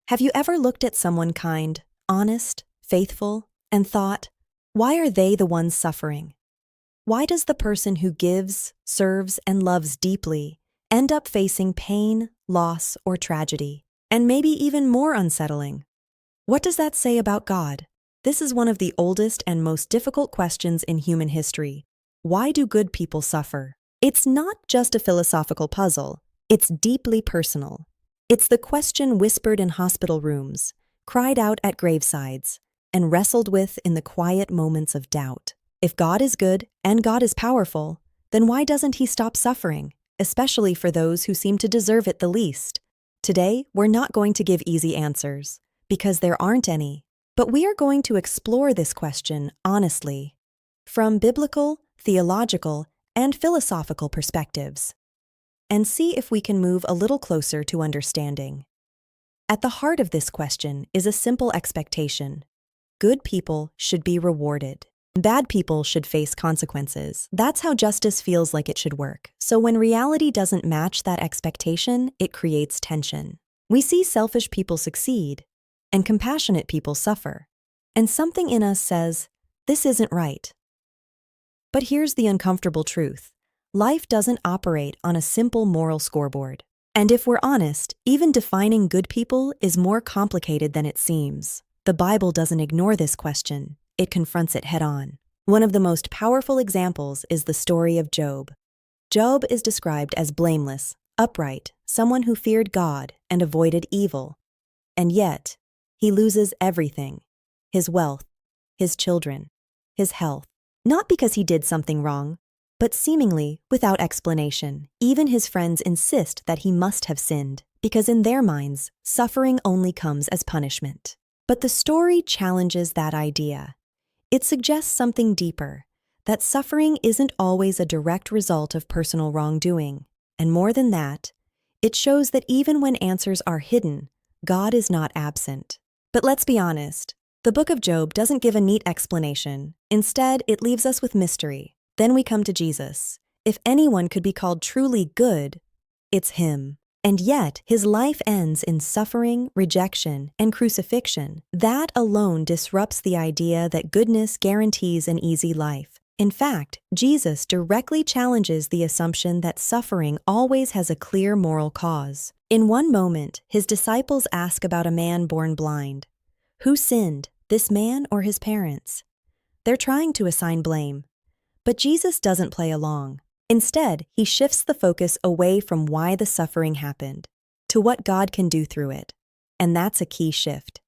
Have you ever looked at someone kind, honest, faithful, and thought, why are they the ones suffering? Why does the person who gives, serves, and loves deeply end up facing pain, loss, or tragedy? And maybe even more unsettling. What does that say about God? This is one of the oldest and most difficult questions in human history. Why do good people suffer? It's not just a philosophical puzzle. It's deeply personal. It's the question whispered in hospital rooms, cried out at gravesides, and wrestled with in the quiet moments of doubt. If God is good and God is powerful, then why doesn't He stop suffering, especially for those who seem to deserve it the least? Today, we're not going to give easy answers, because there aren't any, but we are going to explore this question honestly, from biblical, theological, and philosophical perspectives, and see if we can move a little closer to understanding. At the heart of this question is a simple expectation. Good people should be rewarded. Bad people should face consequences. That's how justice feels like it should work. So when reality doesn't match that expectation, it creates tension. We see selfish people succeed, and compassionate people suffer. And something in us says, this isn't right. But here's the uncomfortable truth. Life doesn't operate on a simple moral scoreboard. And if we're honest, even defining good people is more complicated than it seems. The Bible doesn't ignore this question. It confronts it head-on. One of the most powerful examples is the story of Job. Job is described as blameless, upright, someone who feared God and avoided evil. And yet, he loses everything: his wealth, his children, his health. Not because he did something wrong, but seemingly without explanation. Even his friends insist that he must have sinned, because in their minds, suffering only comes as punishment. But the story challenges that idea. It suggests something deeper, that suffering isn't always a direct result of personal wrongdoing. And more than that, it shows that even when answers are hidden, God is not absent. But let's be honest, the book of Job doesn't give a neat explanation. Instead, it leaves us with mystery. Then we come to Jesus. If anyone could be called truly good, it's Him. And yet, His life ends in suffering, rejection, and crucifixion. That alone disrupts the idea that goodness guarantees an easy life. In fact, Jesus directly challenges the assumption that suffering always has a clear moral cause. In one moment, His disciples ask about a man born blind. Who sinned, this man or his parents? They're trying to assign blame. But Jesus doesn't play along. Instead, He shifts the focus away from why the suffering happened to what God can do through it. And that's a key shift.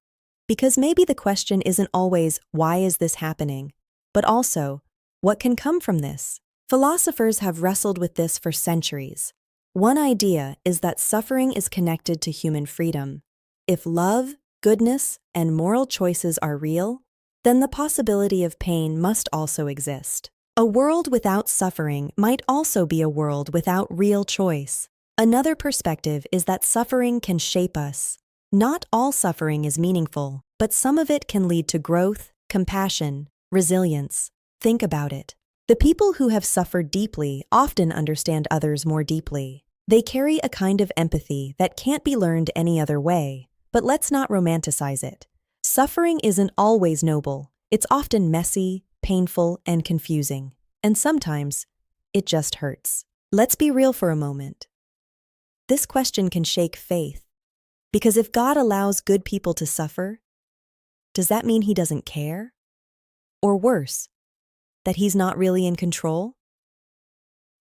Because maybe the question isn't always, why is this happening? But also, what can come from this? Philosophers have wrestled with this for centuries. One idea is that suffering is connected to human freedom. If love, goodness, and moral choices are real, then the possibility of pain must also exist. A world without suffering might also be a world without real choice. Another perspective is that suffering can shape us. Not all suffering is meaningful, but some of it can lead to growth, compassion, resilience. Think about it. The people who have suffered deeply often understand others more deeply. They carry a kind of empathy that can't be learned any other way. But let's not romanticize it. Suffering isn't always noble. It's often messy, painful, and confusing. And sometimes, it just hurts. Let's be real for a moment. This question can shake faith. Because if God allows good people to suffer, does that mean He doesn't care? Or worse, that He's not really in control?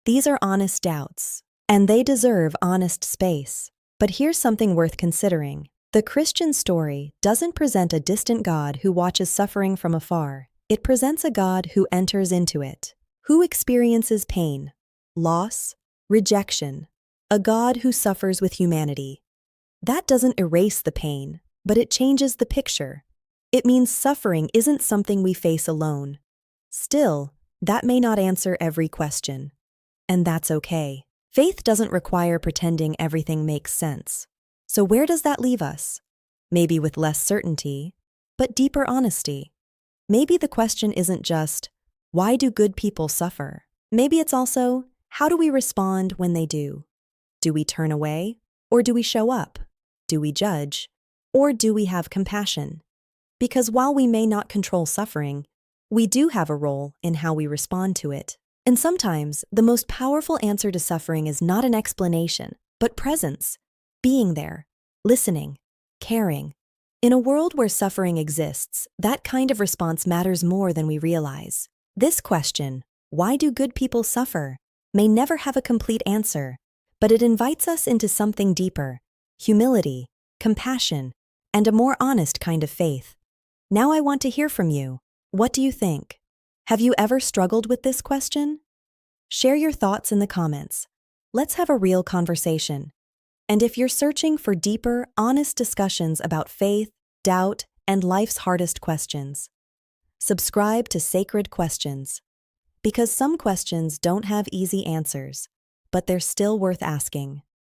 These are honest doubts, and they deserve honest space. But here's something worth considering. The Christian story doesn't present a distant God who watches suffering from afar. It presents a God who enters into it, who experiences pain, loss, rejection, a God who suffers with humanity. That doesn't erase the pain, but it changes the picture. It means suffering isn't something we face alone. Still, that may not answer every question. And that's okay. Faith doesn't require pretending everything makes sense. So where does that leave us? Maybe with less certainty, but deeper honesty. Maybe the question isn't just, why do good people suffer? Maybe it's also, how do we respond when they do? Do we turn away? Or do we show up? Do we judge? Or do we have compassion? Because while we may not control suffering, we do have a role in how we respond to it. And sometimes, the most powerful answer to suffering is not an explanation, but presence. Being there, listening, caring. In a world where suffering exists, that kind of response matters more than we realize. This question, why do good people suffer, may never have a complete answer, but it invites us into something deeper: humility, compassion, and a more honest kind of faith. Now I want to hear from you. What do you think? Have you ever struggled with this question? Share your thoughts in the comments. Let's have a real conversation. And if you're searching for deeper, honest discussions about faith, doubt, and life's hardest questions, subscribe to Sacred Questions. Because some questions don't have easy answers, but they're still worth asking.